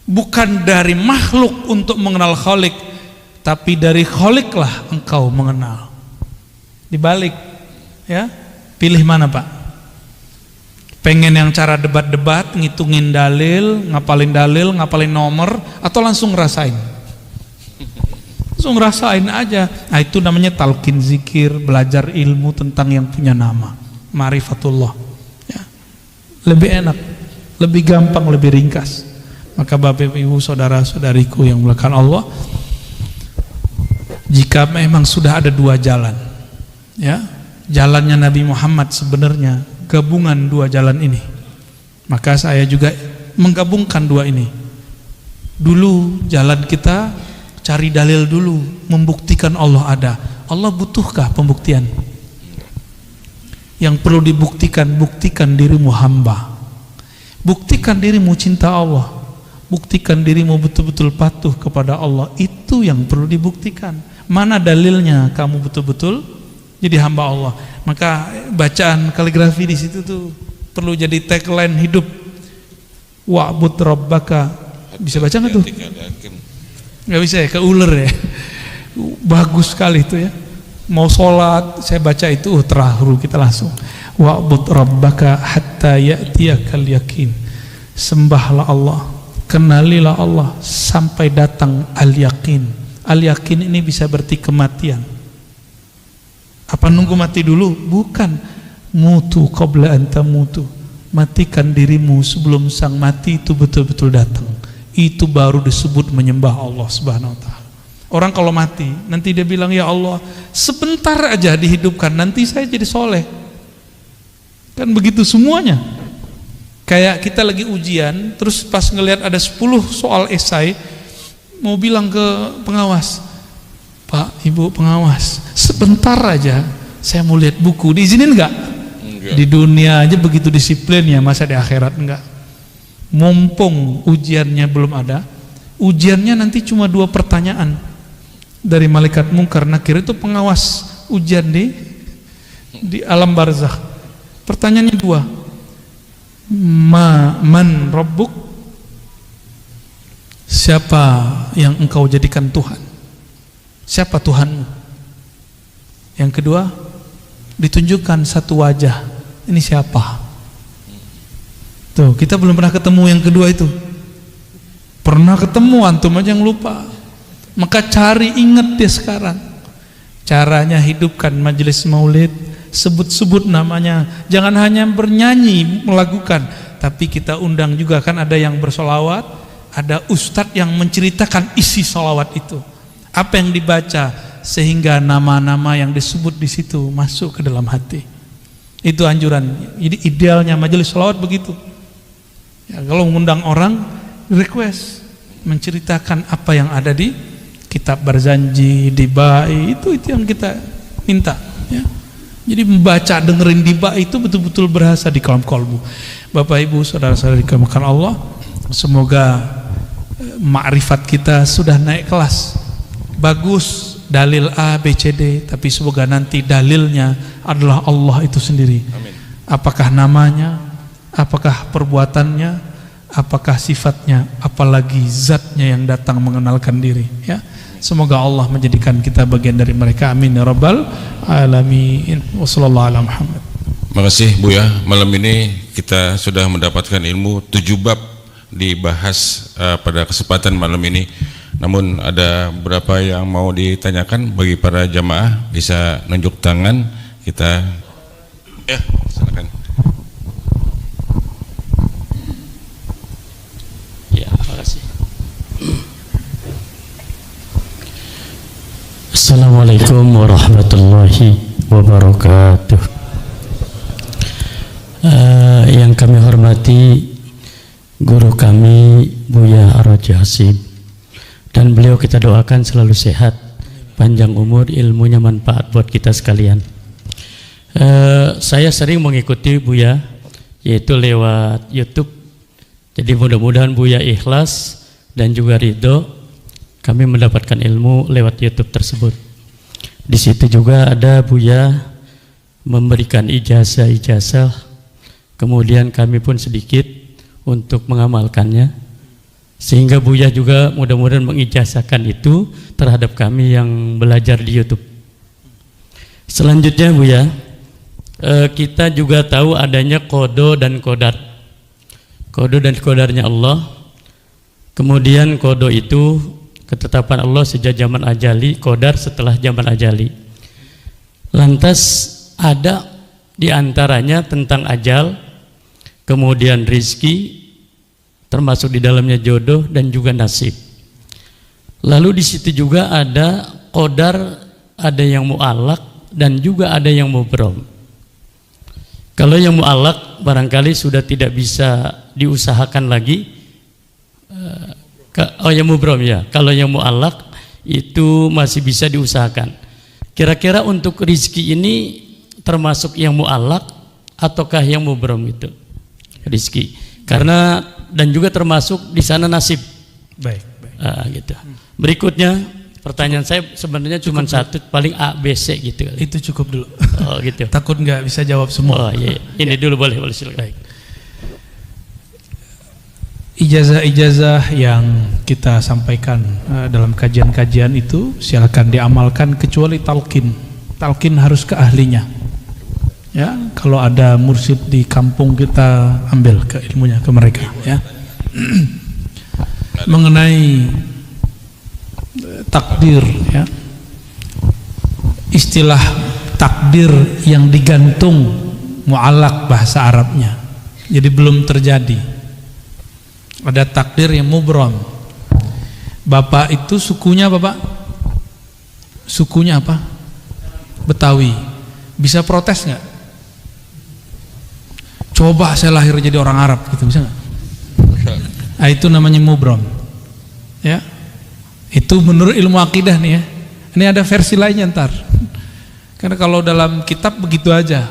bukan dari makhluk untuk mengenal Khalik, tapi dari Khaliklah engkau mengenal. Dibalik, ya. Pilih mana, Pak? Pengen yang cara debat-debat, ngitungin dalil, ngapalin nomor, atau langsung ngerasain? Langsung ngerasain aja. Nah, itu namanya talqin zikir, belajar ilmu tentang yang punya nama, ma'rifatullah, ya. Lebih enak, lebih gampang, lebih ringkas. Maka Bapak Ibu saudara-saudariku yang dimuliakan Allah, jika memang sudah ada dua jalan, ya, jalannya Nabi Muhammad sebenarnya gabungan dua jalan ini, maka saya juga menggabungkan dua ini. Dulu jalan kita cari dalil dulu, membuktikan Allah ada. Allah butuhkah pembuktian? Yang perlu dibuktikan, buktikan dirimu hamba, buktikan dirimu cinta Allah, buktikan dirimu betul-betul patuh kepada Allah. Itu yang perlu dibuktikan. Mana dalilnya kamu betul-betul jadi hamba Allah? Maka bacaan kaligrafi di situ tuh perlu jadi tagline hidup. Wa'bud rabbaka. Bisa baca nggak tuh? Nggak bisa ya, keuler ya. Bagus sekali itu ya. Mau sholat saya baca itu terharu kita langsung. Wa'bud rabbaka hatta ya'tiyakal yakin. Sembahlah Allah, kenalilah Allah sampai datang al-yakin. Al-yakin ini bisa berarti kematian. Apa nunggu mati dulu? Bukan. Mutu qabla an tamutu. Matikan dirimu sebelum sang mati itu betul-betul datang. Itu baru disebut menyembah Allah Subhanahu wa ta'ala. Orang kalau mati nanti dia bilang, ya Allah sebentar aja dihidupkan, nanti saya jadi soleh. Kan begitu semuanya. Kayak kita lagi ujian, terus pas ngelihat ada 10 soal esai, mau bilang ke pengawas, Pak, Ibu pengawas, sebentar aja saya mau lihat buku, diizinin enggak? Di dunia aja begitu disiplinnya, masa di akhirat enggak? Mumpung ujiannya belum ada, ujiannya nanti cuma 2 pertanyaan dari malaikat mungkar nakir, itu pengawas ujian di alam barzakh. Pertanyaannya 2, man rabbuk, siapa yang engkau jadikan Tuhan, siapa Tuhanmu? Yang kedua, ditunjukkan satu wajah, ini siapa? Tuh, kita belum pernah ketemu yang kedua itu. Pernah ketemu, antum aja yang lupa. Maka cari, ingat dia sekarang. Caranya hidupkan majelis maulid, sebut-sebut namanya. Jangan hanya bernyanyi, melakukan, tapi kita undang juga, kan ada yang bersolawat, ada ustadz yang menceritakan isi solawat itu. Apa yang dibaca, sehingga nama-nama yang disebut di situ masuk ke dalam hati. Itu anjuran. Jadi idealnya majelis solawat begitu. Ya, kalau mengundang orang, request menceritakan apa yang ada di kitab Barzanji, di Ba'i, itu yang kita minta. Ya. Jadi membaca, dengerin di Ba'i itu betul-betul berasa di kolbu. Bapak Ibu, saudara-saudari dimuliakan Allah, semoga makrifat kita sudah naik kelas. Bagus dalil A, B, C, D, tapi semoga nanti dalilnya adalah Allah itu sendiri. Amin. Apakah namanya, apakah perbuatannya, apakah sifatnya, apalagi zatnya yang datang mengenalkan diri. Ya, semoga Allah menjadikan kita bagian dari mereka. Amin ya rabbal alamin. Wassallallahu ala Muhammad. Makasih Buya. Malam ini kita sudah mendapatkan ilmu 7 bab dibahas pada kesempatan malam ini. Namun ada beberapa yang mau ditanyakan bagi para jamaah, bisa nunjuk tangan, kita ya silakan. Ya, makasih. Assalamualaikum warahmatullahi wabarakatuh. Yang kami hormati guru kami Buya Ar-Raji Hasib, dan beliau kita doakan selalu sehat, panjang umur, ilmunya manfaat buat kita sekalian. Saya sering mengikuti Buya, yaitu lewat YouTube. Jadi mudah-mudahan Buya ikhlas dan juga ridho kami mendapatkan ilmu lewat YouTube tersebut. Di situ juga ada Buya memberikan ijazah-ijazah, kemudian kami pun sedikit untuk mengamalkannya. Sehingga Buya juga mudah-mudahan mengijazahkan itu terhadap kami yang belajar di YouTube. Selanjutnya Buya, kita juga tahu adanya kodo dan kodar. Kodo dan kodarnya Allah. Kemudian kodo itu ketetapan Allah sejak zaman ajali, kodar setelah zaman ajali. Lantas ada di antaranya tentang ajal, kemudian rizki, termasuk di dalamnya jodoh dan juga nasib. Lalu di situ juga ada qadar, ada yang mu'allaq dan juga ada yang mubrom. Kalau yang mu'allaq barangkali sudah tidak bisa diusahakan lagi. Yang mubrom ya. Kalau yang mu'allaq itu masih bisa diusahakan. Kira-kira untuk rizki ini termasuk yang mu'allaq ataukah yang mubrom itu? Rizki. Karena dan juga termasuk di sana nasib. Baik. Gitu. Berikutnya pertanyaan saya sebenarnya cuma satu, paling A, B, C gitu. Itu cukup dulu. Oh gitu. Takut nggak bisa jawab semua. Oh iya. Ini dulu boleh silakan. Ijazah-ijazah yang kita sampaikan dalam kajian-kajian itu silakan diamalkan, kecuali talqin. Talqin harus ke ahlinya. Ya, kalau ada mursyid di kampung kita ambil ke ilmunya ke mereka. Ya, mengenai takdir, ya, istilah takdir yang digantung mu'allaq bahasa Arabnya, jadi belum terjadi. Ada takdir yang mubrom. Bapak itu sukunya Bapak, sukunya apa? Betawi. Bisa protes nggak? coba saya lahir jadi orang Arab gitu, bisa nggak? Nah, itu namanya mubrom. Ya, itu menurut ilmu akidah nih ya. Ini ada versi lainnya ntar. Karena kalau dalam kitab begitu aja,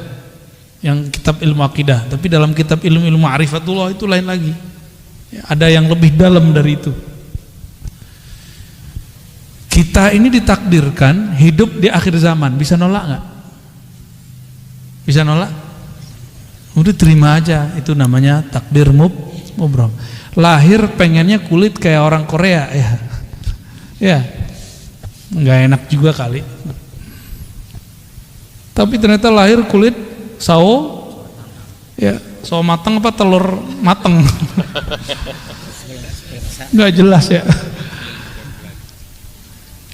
yang kitab ilmu akidah. Tapi dalam kitab ilmu ma'rifatullah itu lain lagi. Ya, ada yang lebih dalam dari itu. Kita ini ditakdirkan hidup di akhir zaman. Bisa nolak nggak? Bisa nolak? Udah terima aja. Itu namanya takdir mubrom. Lahir pengennya kulit kayak orang Korea ya. Ya, nggak enak juga kali. Tapi ternyata lahir kulit sawo, ya sawo mateng apa telur mateng, nggak jelas ya.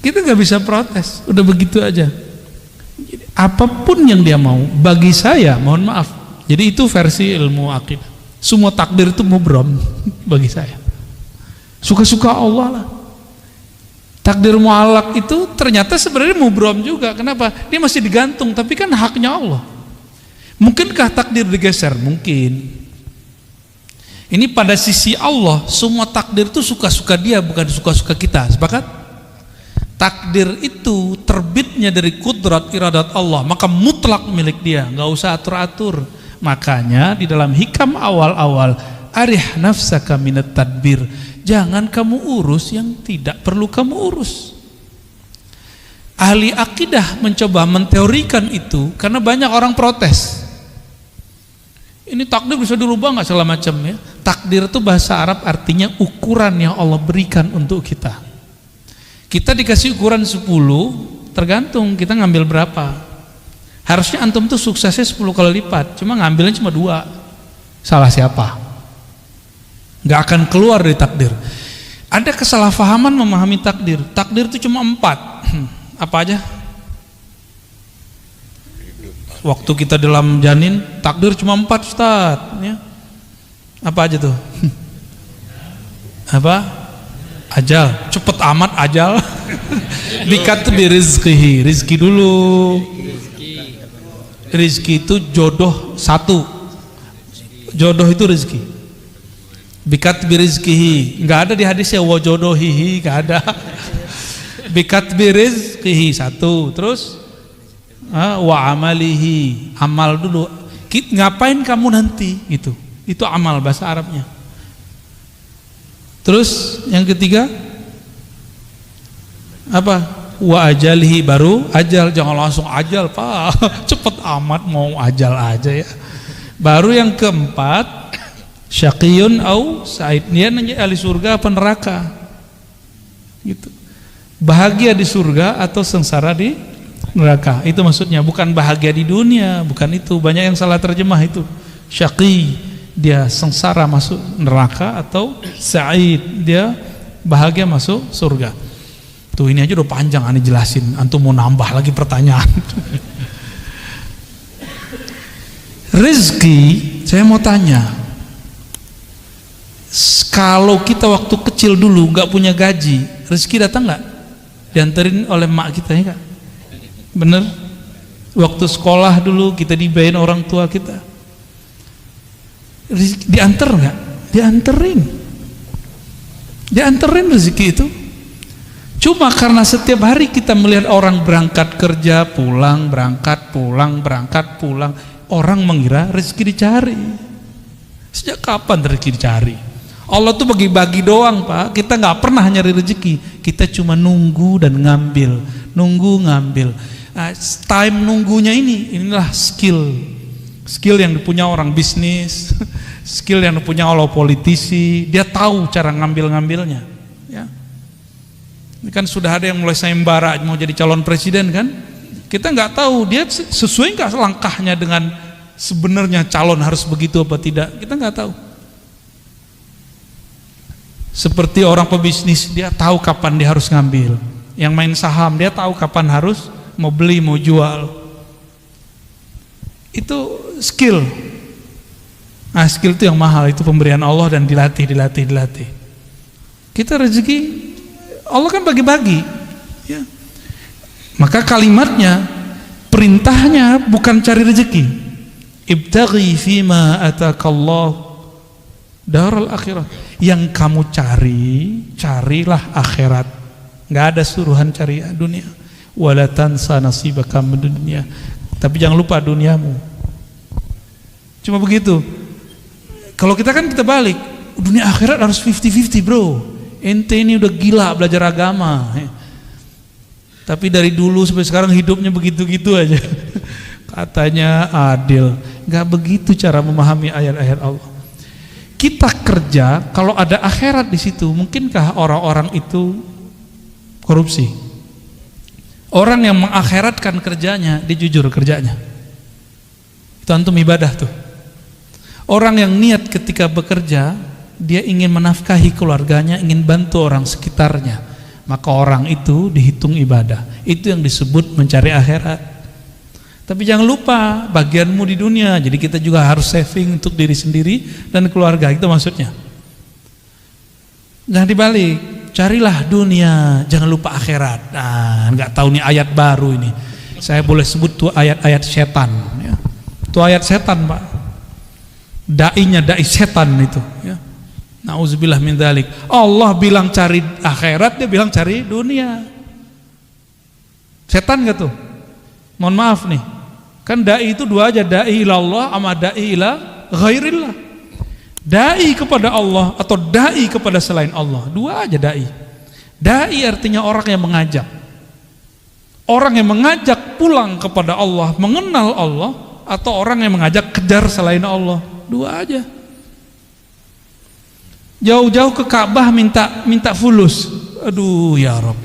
Kita nggak bisa protes, udah begitu aja. Jadi, apapun yang dia mau, bagi saya, mohon maaf. Jadi itu versi ilmu akidah. Semua takdir itu mubrom bagi saya. Suka-suka Allah lah. Takdir mu'allaq itu ternyata sebenarnya mubrom juga. Kenapa? Dia masih digantung, tapi kan haknya Allah. Mungkinkah takdir digeser? Mungkin. Ini pada sisi Allah, semua takdir itu suka-suka dia, bukan suka-suka kita. Sepakat? Takdir itu terbitnya dari kudrat iradat Allah, maka mutlak milik dia, nggak usah atur-atur. Makanya di dalam hikam awal-awal, arih nafsaka minat tadbir. Jangan kamu urus yang tidak perlu kamu urus. Ahli akidah mencoba menteorikan itu karena banyak orang protes. Ini takdir bisa dirubah nggak segala macam ya? Takdir itu bahasa Arab artinya ukuran yang Allah berikan untuk kita. Kita dikasih ukuran 10, tergantung kita ngambil berapa. Harusnya antum tuh suksesnya 10 kali lipat, cuma ngambilnya cuma 2. Salah siapa? Nggak akan keluar dari takdir. Ada kesalahpahaman memahami takdir. Takdir itu cuma 4. Apa aja? Waktu kita dalam janin, takdir cuma 4, Ustaz ya. Apa aja tuh? Apa? Ajal. Cepet amat ajal. Bikatbi rizqihi. Rizki dulu. Rizki itu jodoh 1. Jodoh itu rizki. Bikat birizkihi, nggak ada di hadisnya wajodohihi, nggak ada. Bikat birizkihi 1, terus wa amalihi, amal dulu. Ngapain kamu nanti? Itu amal bahasa Arabnya. Terus yang ketiga apa? Wa ajalihi, baru ajal. Jangan langsung ajal Pak, cepet amat mau ajal aja ya. Baru yang keempat, syaqiyun au sa'id, dia nanti ahli surga apa neraka gitu. Bahagia di surga atau sengsara di neraka, itu maksudnya. Bukan bahagia di dunia, bukan itu. Banyak yang salah terjemah itu. Syaqi, dia sengsara masuk neraka, atau sa'id, dia bahagia masuk surga. Tuh ini aja udah panjang aneh jelasin, antum mau nambah lagi pertanyaan. Rezeki, saya mau tanya, kalau kita waktu kecil dulu nggak punya gaji, rezeki datang nggak? Dianterin oleh mak kita ya kak? Bener? Waktu sekolah dulu kita dibayarin orang tua kita, dianter nggak? Dianterin rezeki itu. Cuma karena setiap hari kita melihat orang berangkat kerja, pulang, berangkat, pulang, orang mengira rezeki dicari. Sejak kapan rezeki dicari? Allah tuh bagi-bagi doang Pak. Kita nggak pernah nyari rezeki, kita cuma nunggu dan ngambil. Nah, time nunggunya inilah skill yang dipunya orang bisnis, skill yang dipunya oleh politisi. Dia tahu cara ngambilnya ya. Ini kan sudah ada yang mulai sayembara mau jadi calon presiden kan, kita nggak tahu dia sesuai nggak langkahnya dengan sebenarnya calon harus begitu apa tidak, kita nggak tahu. Seperti orang pebisnis, dia tahu kapan dia harus ngambil. Yang main saham, dia tahu kapan harus mau beli, mau jual. Itu skill. Nah, skill itu yang mahal, itu pemberian Allah dan dilatih. Kita rezeki Allah kan bagi-bagi ya. Maka kalimatnya, perintahnya bukan cari rezeki, Ibtaghi fima atakallah daral akhirah. Yang kamu carilah akhirat. Nggak ada suruhan cari dunia. Wala tansa nasibaka minad dunya. Tapi jangan lupa duniamu. Cuma begitu. Kalau kita balik, dunia akhirat harus 50-50 bro. Ente ini udah gila belajar agama. Tapi dari dulu sampai sekarang hidupnya begitu-gitu aja. Katanya adil. Gak begitu cara memahami ayat-ayat Allah. Kita kerja, kalau ada akhirat di situ, mungkinkah orang-orang itu korupsi? Orang yang mengakhiratkan kerjanya, dia jujur kerjanya. Itu antum ibadah tuh. Orang yang niat ketika bekerja, dia ingin menafkahi keluarganya, ingin bantu orang sekitarnya, maka orang itu dihitung ibadah. Itu yang disebut mencari akhirat. Tapi jangan lupa bagianmu di dunia. Jadi kita juga harus saving untuk diri sendiri dan keluarga. Itu maksudnya. Jangan dibalik. Carilah dunia, jangan lupa akhirat. Nah, nggak tahu nih ayat baru ini. Saya boleh sebut tuh ayat-ayat setan. Ya. Itu ayat setan, Pak. Dai setan itu. Ya. Nauzubillah min dzalik. Allah bilang cari akhirat, dia bilang cari dunia. Setan nggak tuh? Mohon maaf nih. Kan dai itu dua aja, dai ila Allah sama dai ila ghairillah. Dai kepada Allah atau dai kepada selain Allah, dua aja dai. Dai artinya orang yang mengajak. Orang yang mengajak pulang kepada Allah, mengenal Allah, atau orang yang mengajak kejar selain Allah, dua aja. Jauh-jauh ke Ka'bah minta fulus. Aduh ya Rabb.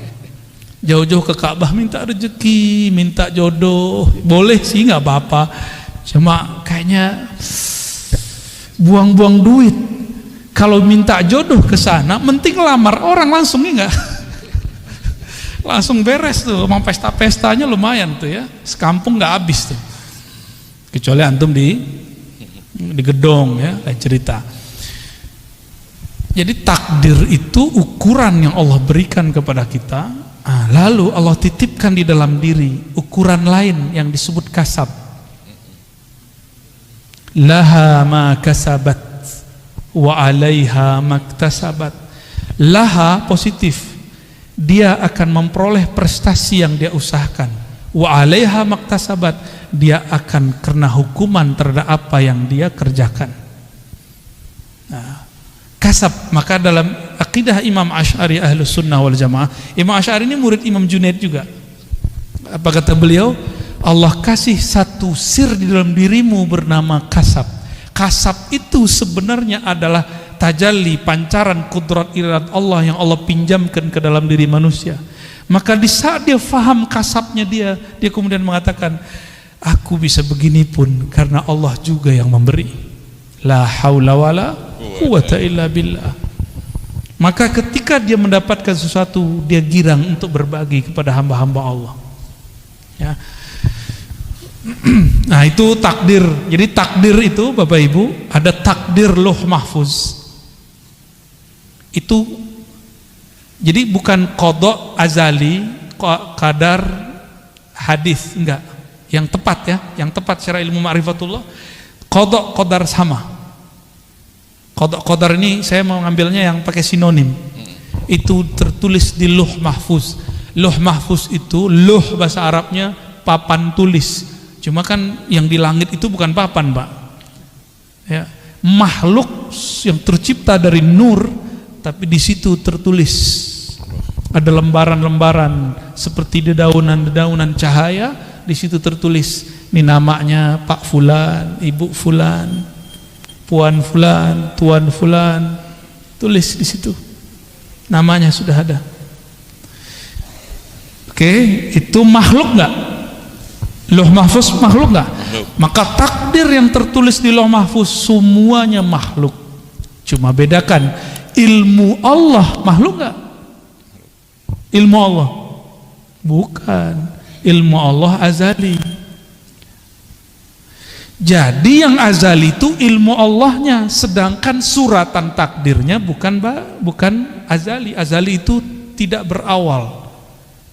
Jauh-jauh ke Ka'bah minta rezeki, minta jodoh, boleh sih nggak apa-apa. Cuma kayaknya buang-buang duit. Kalau minta jodoh ke sana, mending lamar orang langsung enggak. Langsung beres tuh, emang pesta-pestanya lumayan tuh ya. Sekampung nggak habis tuh. Kecuali antum di gedong ya, kayak cerita. Jadi takdir itu ukuran yang Allah berikan kepada kita. Lalu Allah titipkan di dalam diri ukuran lain yang disebut kasab. Laha ma kasabat wa alaiha maktasabat. Laha positif, dia akan memperoleh prestasi yang dia usahakan. Wa alaiha maktasabat, dia akan kena hukuman terhadap apa yang dia kerjakan. Nah, kasab. Maka dalam akidah Imam Asy'ari Ahlus Sunnah wal Jamaah, Imam Asy'ari ini murid Imam Junaid juga. Apa kata beliau? Allah kasih satu sir di dalam dirimu bernama kasab. Kasab itu sebenarnya adalah tajalli, pancaran kudrat iradat Allah yang Allah pinjamkan ke dalam diri manusia. Maka di saat dia faham kasabnya dia kemudian mengatakan, aku bisa begini pun karena Allah juga yang memberi. La haula wala quwwata illa billah. Maka ketika dia mendapatkan sesuatu, dia girang untuk berbagi kepada hamba-hamba Allah. Ya. Nah itu takdir. Jadi takdir itu Bapak Ibu, ada takdir Lauh Mahfuz. Itu jadi bukan qada azali, qadar hadis, enggak. Yang tepat ya, yang tepat secara ilmu ma'rifatullah, qada qadar sama. Qada qadar ini saya mau ngambilnya yang pakai sinonim. Itu tertulis di Lauh Mahfuz. Lauh Mahfuz itu lauh bahasa Arabnya papan tulis. Cuma kan yang di langit itu bukan papan, Pak. Ya, makhluk yang tercipta dari nur, tapi di situ tertulis. Ada lembaran-lembaran seperti dedaunan-dedaunan cahaya, di situ tertulis ini namanya Pak Fulan, Ibu Fulan, Puan Fulan, Tuan Fulan. Tulis di situ. Namanya sudah ada. Oke, itu makhluk enggak? Lauh Mahfuz makhluk enggak? Maka takdir yang tertulis di Lauh Mahfuz semuanya makhluk. Cuma bedakan ilmu Allah makhluk enggak? Ilmu Allah bukan. Ilmu Allah azali. Jadi yang azali itu ilmu Allahnya, sedangkan suratan takdirnya bukan azali. Azali itu tidak berawal,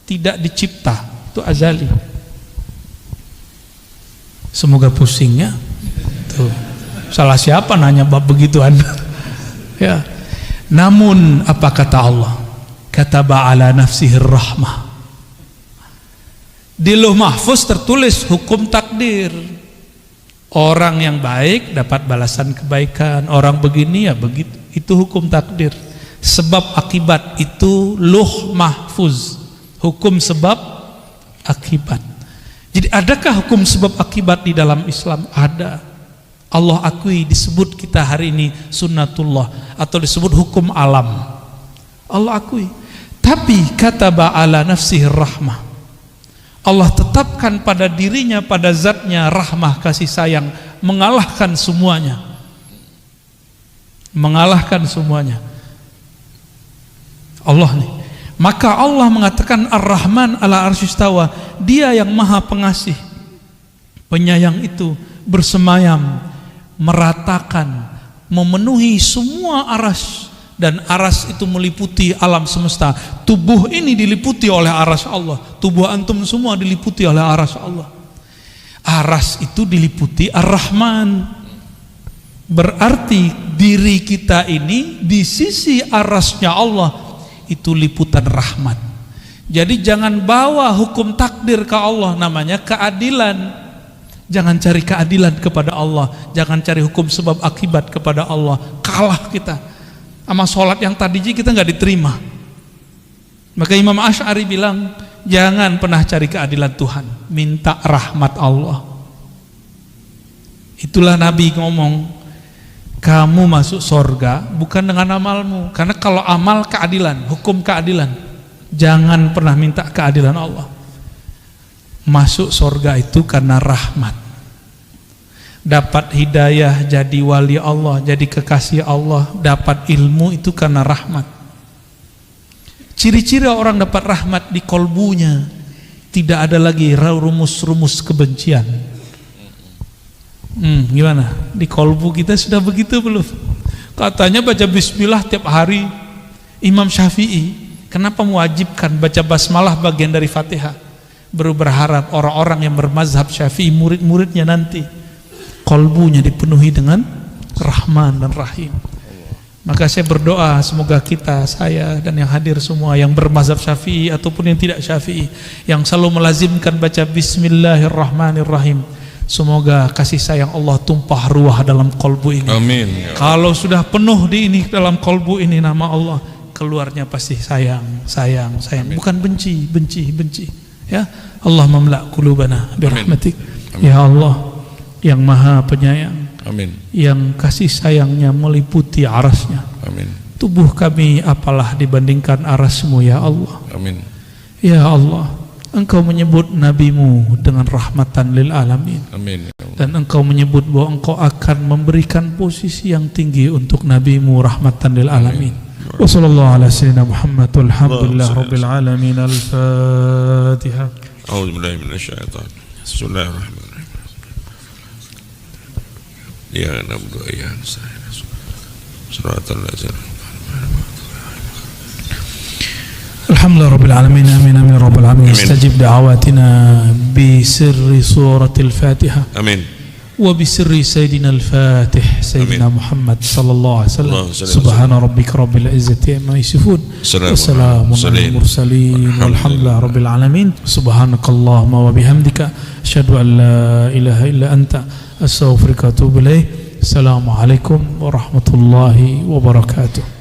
tidak dicipta, itu azali. Semoga pusing ya. itu. Salah siapa nanya bab begituan? Ya. Namun apa kata Allah? Kataba ala nafsihi rahmah. Di Lauh Mahfuz tertulis hukum takdir. Orang yang baik dapat balasan kebaikan, orang begini ya begitu. Itu hukum takdir. Sebab akibat itu Lauh Mahfuz. Hukum sebab akibat. Jadi adakah hukum sebab akibat di dalam Islam? Ada. Allah akui, disebut kita hari ini sunnatullah atau disebut hukum alam. Allah akui. Tapi kataba ala nafsihi rahmah. Allah tetapkan pada dirinya, pada zatnya rahmah, kasih sayang, mengalahkan semuanya. Mengalahkan semuanya. Allah nih. Maka Allah mengatakan Ar-Rahman ala arsy istawa. Dia yang maha pengasih, penyayang itu bersemayam, meratakan, memenuhi semua aras. Dan aras itu meliputi alam semesta. Tubuh ini diliputi oleh aras Allah. Tubuh antum semua diliputi oleh aras Allah. Aras itu diliputi Ar-Rahman. Berarti diri kita ini di sisi arasnya Allah itu liputan rahmat. Jadi jangan bawa hukum takdir ke Allah, namanya keadilan. Jangan cari keadilan kepada Allah, jangan cari hukum sebab akibat kepada Allah. Kalah kita. Sama sholat yang tadi kita nggak diterima. Maka Imam Asy'ari bilang, jangan pernah cari keadilan Tuhan, minta rahmat Allah. Itulah Nabi ngomong, kamu masuk sorga bukan dengan amalmu. Karena kalau amal keadilan, hukum keadilan, jangan pernah minta keadilan Allah. Masuk sorga itu karena rahmat. Dapat hidayah, jadi wali Allah, jadi kekasih Allah, dapat ilmu itu karena rahmat. Ciri-ciri orang dapat rahmat di kolbunya, tidak ada lagi rumus-rumus kebencian. Gimana? Di kolbu kita sudah begitu belum? Katanya baca bismillah tiap hari. Imam Syafi'i, kenapa mewajibkan baca basmalah bagian dari Fatihah? Baru berharap orang-orang yang bermazhab Syafi'i, murid-muridnya nanti kolbunya dipenuhi dengan Rahman dan Rahim. Maka saya berdoa semoga kita, saya dan yang hadir semua yang bermazhab Syafi'i ataupun yang tidak Syafi'i, yang selalu melazimkan baca Bismillahirrahmanirrahim, semoga kasih sayang Allah tumpah ruah dalam kolbu ini. Amin. Kalau sudah penuh di ini, dalam kolbu ini nama Allah, keluarnya pasti sayang, sayang, sayang. Bukan benci, benci, benci. Ya, Allah memla' qulubana birahmatik. Ya Allah yang maha penyayang, amin, yang kasih sayangnya meliputi arasnya, amin. Tubuh kami apalah dibandingkan arasmu ya Allah, amin. Ya Allah, engkau menyebut nabimu dengan rahmatan lil alamin, amin. Dan engkau menyebut bahwa engkau akan memberikan posisi yang tinggi untuk nabimu rahmatan lil alamin. Wa sallallahu ala sayyidina Muhammad walhamdulillah rabbil alamin. Al-Fatihah. A'udzu billahi minasyaitonir rajim. Bismillahirrahmanirrahim. Ya nabdu ya suratul lazim. Alhamdulillah rabbil alamin. Amin amin rabbil alamin. Istajib da'awatina bi sirri suratil Fatihah. Amin. Wa bi sirri sayyidina al-Fatih sayyidina Muhammad sallallahu alaihi wasallam. Subhana rabbika rabbil izzati amma yasifun. Wassalamun alal mursalin walhamdulillahi rabbil alamin. Subhanakallahumma wa bihamdika asyhadu an la ilaha illa anta astaghfiruka wa atubu ilaik. Assalamualaikum warahmatullahi wabarakatuh.